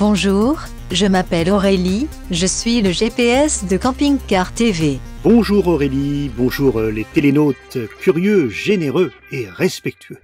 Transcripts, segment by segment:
Bonjour, je m'appelle Aurélie, je suis le GPS de Camping Car TV. Bonjour Aurélie, bonjour les télénautes curieux, généreux et respectueux.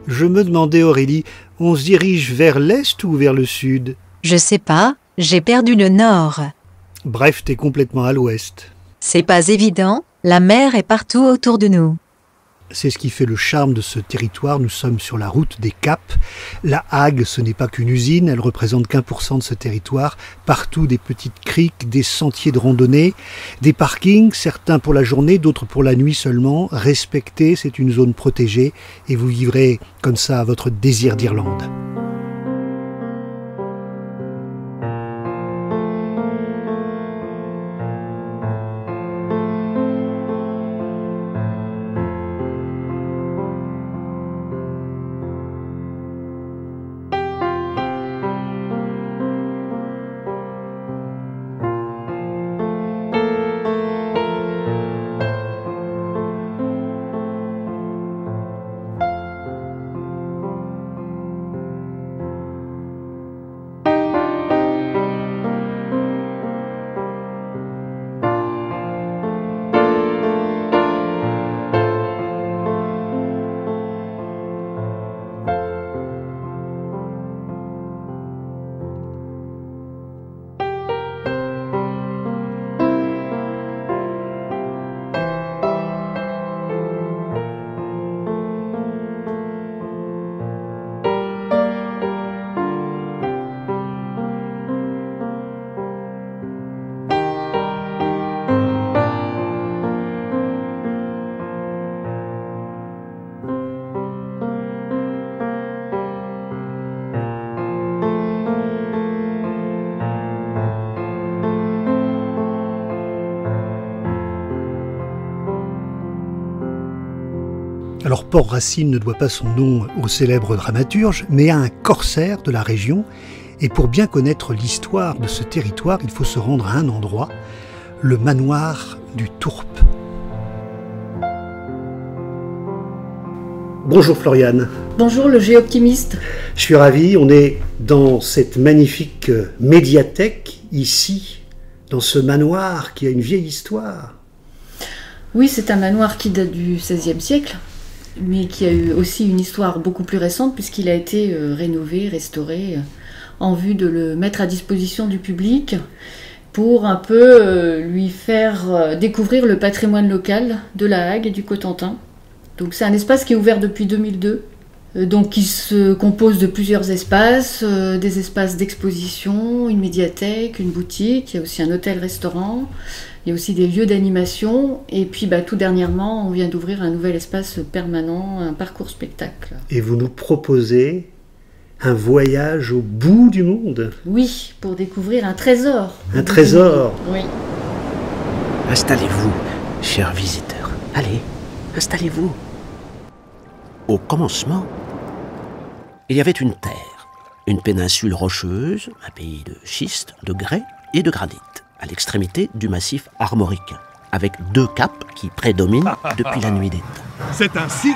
Je me demandais Aurélie, on se dirige vers l'est ou vers le sud? Je sais pas, j'ai perdu le nord. Bref, t'es complètement à l'ouest. C'est pas évident, la mer est partout autour de nous. C'est ce qui fait le charme de ce territoire. Nous sommes sur la route des Caps. La Hague, ce n'est pas qu'une usine, elle représente qu'1% de ce territoire. Partout des petites criques, des sentiers de randonnée, des parkings, certains pour la journée, d'autres pour la nuit seulement. Respectez, c'est une zone protégée et vous vivrez comme ça à votre désir d'Irlande. Alors Port-Racine ne doit pas son nom au célèbre dramaturge, mais à un corsaire de la région. Et pour bien connaître l'histoire de ce territoire, il faut se rendre à un endroit, le manoir du Tourpe. Bonjour Floriane. Bonjour le géoptimiste. Je suis ravi, on est dans cette magnifique médiathèque, ici, dans ce manoir qui a une vieille histoire. Oui, c'est un manoir qui date du XVIe siècle, mais qui a eu aussi une histoire beaucoup plus récente puisqu'il a été rénové, restauré, en vue de le mettre à disposition du public pour un peu lui faire découvrir le patrimoine local de la Hague et du Cotentin. Donc c'est un espace qui est ouvert depuis 2002, donc qui se compose de plusieurs espaces, des espaces d'exposition, une médiathèque, une boutique, il y a aussi un hôtel-restaurant. Il y a aussi des lieux d'animation. Et puis tout dernièrement, on vient d'ouvrir un nouvel espace permanent, un parcours spectacle. Et vous nous proposez un voyage au bout du monde? Oui, pour découvrir un trésor. Un trésor? Oui. Installez-vous, chers visiteurs. Allez, installez-vous. Au commencement, il y avait une terre, une péninsule rocheuse, un pays de schiste, de grès et de granit, à l'extrémité du massif armoricain, avec 2 caps qui prédominent depuis la nuit des temps. C'est ainsi.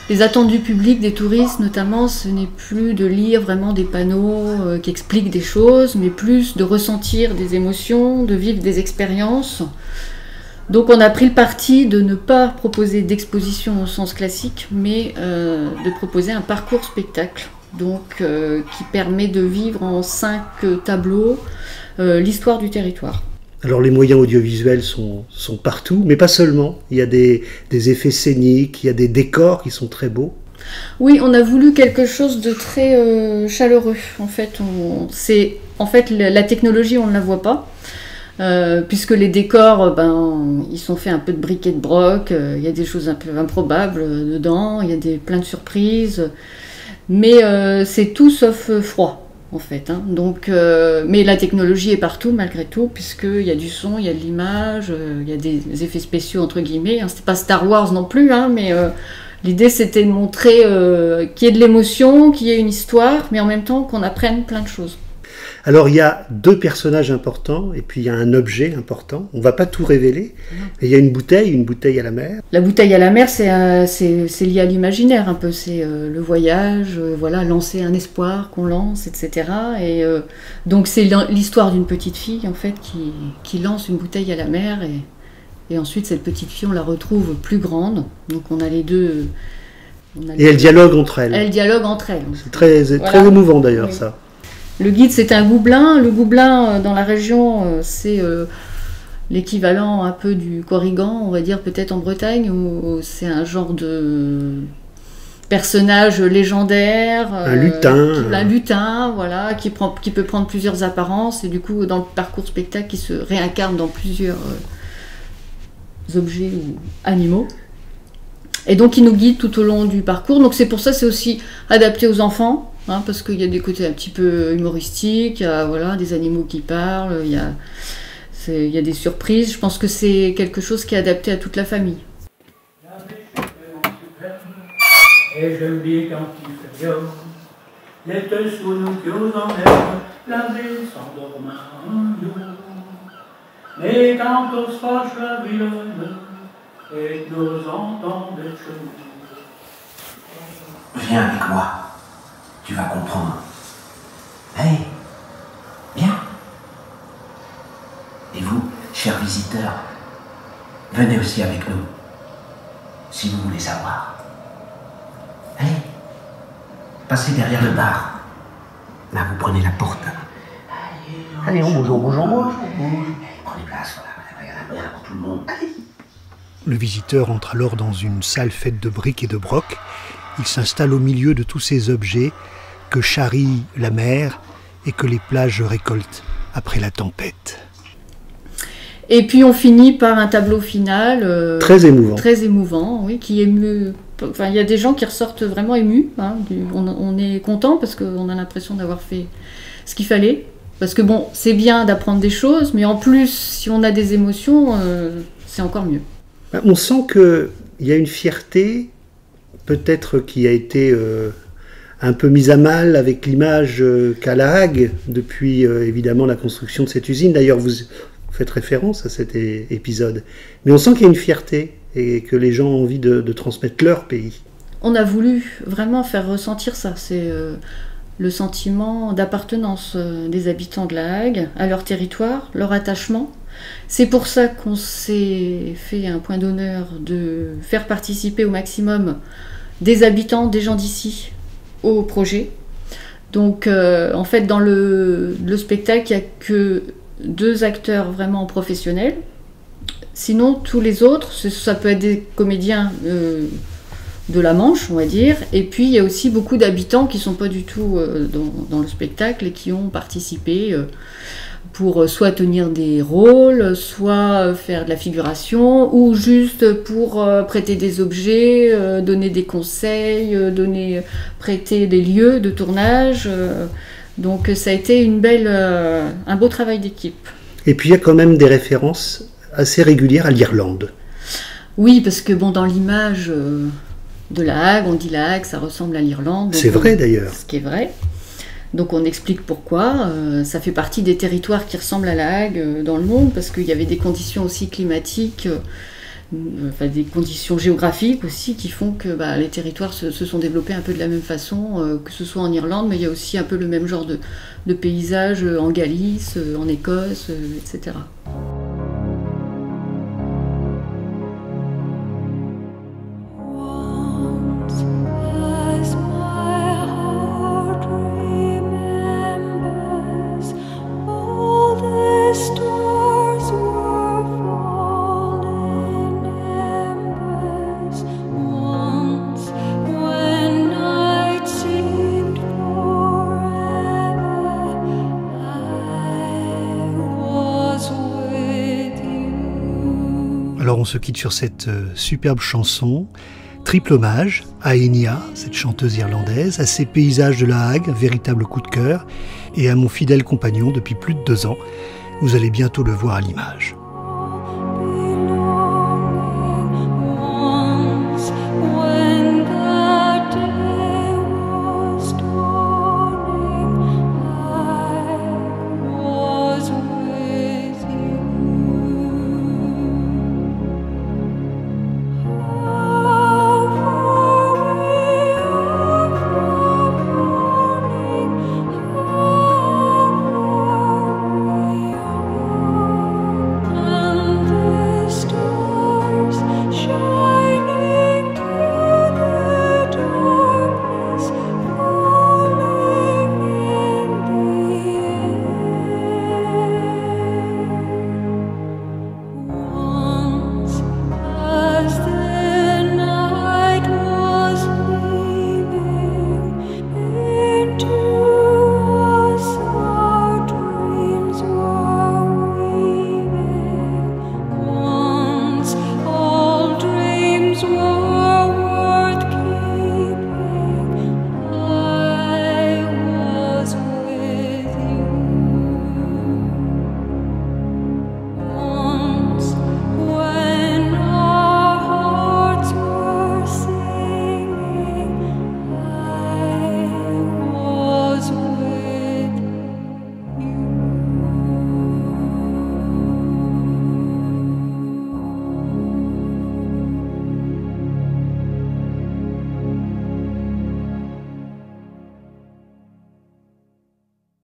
Les attentes du public, des touristes notamment, ce n'est plus de lire vraiment des panneaux qui expliquent des choses, mais plus de ressentir des émotions, de vivre des expériences. Donc on a pris le parti de ne pas proposer d'exposition au sens classique, mais de proposer un parcours spectacle, donc qui permet de vivre en 5 tableaux l'histoire du territoire. Alors les moyens audiovisuels sont partout, mais pas seulement. Il y a des effets scéniques, il y a des décors qui sont très beaux. Oui, on a voulu quelque chose de très chaleureux. En fait, la technologie, on ne la voit pas, puisque les décors, ils sont faits un peu de briques et de broc. Il y a des choses un peu improbables dedans, il y a plein de surprises, mais c'est tout sauf froid. En fait, hein. Donc, mais la technologie est partout malgré tout, puisqu'il y a du son, il y a de l'image, il y a des effets spéciaux entre guillemets. Hein. C'était pas Star Wars non plus, hein, mais l'idée c'était de montrer qu'il y ait de l'émotion, qu'il y ait une histoire, mais en même temps qu'on apprenne plein de choses. Alors il y a 2 personnages importants et puis il y a un objet important. On ne va pas tout révéler. Mais il y a une bouteille à la mer. La bouteille à la mer, c'est lié à l'imaginaire un peu. C'est le voyage, voilà, lancer un espoir qu'on lance, etc. Et donc c'est l'histoire d'une petite fille en fait qui lance une bouteille à la mer et ensuite cette petite fille on la retrouve plus grande. Donc on a les deux. Et elles dialoguent entre elles. Elles dialoguent entre elles. C'est très émouvant d'ailleurs, oui. Ça. Le guide, c'est un goublin. Le goublin, dans la région, c'est l'équivalent un peu du Corrigan, on va dire peut-être en Bretagne, où c'est un genre de personnage légendaire. Un lutin. Un lutin, voilà, qui peut prendre plusieurs apparences, et du coup, dans le parcours spectacle, qui se réincarne dans plusieurs objets ou animaux. Et donc, il nous guide tout au long du parcours. Donc, c'est pour ça, c'est aussi adapté aux enfants. Hein, parce qu'il y a des côtés un petit peu humoristiques, il y a voilà, des animaux qui parlent, il y a des surprises. Je pense que c'est quelque chose qui est adapté à toute la famille. Et je me dis quand il fait chaud, les deux sous nous qui nous enlèvent, la ville s'endorme un jour. Mais quand on se fâche la ville, et que nous entendons des choses. Viens avec moi. Tu vas comprendre. Hey, viens. Et vous, chers visiteurs, venez aussi avec nous, si vous voulez savoir. Allez, passez derrière le bar. Là, vous prenez la porte. Allez, bonjour. Prenez place, voilà. Il y en a bien pour tout le monde. Allez. Le visiteur entre alors dans une salle faite de briques et de broc. Il s'installe au milieu de tous ces objets que charrie la mer et que les plages récoltent après la tempête. Et puis on finit par un tableau final très émouvant. Très émouvant, oui, qui émeut. Enfin, il y a des gens qui ressortent vraiment émus. Hein, on est content parce qu'on a l'impression d'avoir fait ce qu'il fallait. Parce que bon, c'est bien d'apprendre des choses, mais en plus, si on a des émotions, c'est encore mieux. On sent qu'il y a une fierté, peut-être qui a été un peu mise à mal avec l'image qu'a La Hague depuis évidemment la construction de cette usine. D'ailleurs, vous faites référence à cet épisode. Mais on sent qu'il y a une fierté et que les gens ont envie de transmettre leur pays. On a voulu vraiment faire ressentir ça. C'est le sentiment d'appartenance des habitants de La Hague à leur territoire, leur attachement. C'est pour ça qu'on s'est fait un point d'honneur de faire participer au maximum des habitants, des gens d'ici, au projet. Donc en fait dans le spectacle, il n'y a que 2 acteurs vraiment professionnels. Sinon tous les autres, ça peut être des comédiens de la Manche, on va dire, et puis il y a aussi beaucoup d'habitants qui ne sont pas du tout dans le spectacle et qui ont participé pour soit tenir des rôles, soit faire de la figuration, ou juste pour prêter des objets, donner des conseils, prêter des lieux de tournage. Donc ça a été un beau travail d'équipe. Et puis il y a quand même des références assez régulières à l'Irlande. Oui, parce que dans l'image de La Hague, on dit La Hague, ça ressemble à l'Irlande. C'est vrai d'ailleurs. Ce qui est vrai. Donc on explique pourquoi. Ça fait partie des territoires qui ressemblent à La Hague dans le monde, parce qu'il y avait des conditions aussi climatiques, des conditions géographiques aussi, qui font que les territoires se sont développés un peu de la même façon, que ce soit en Irlande, mais il y a aussi un peu le même genre de paysage en Galice, en Écosse, etc. Alors on se quitte sur cette superbe chanson, triple hommage à Enya, cette chanteuse irlandaise, à ses paysages de La Hague, véritable coup de cœur, et à mon fidèle compagnon depuis plus de 2 ans. Vous allez bientôt le voir à l'image.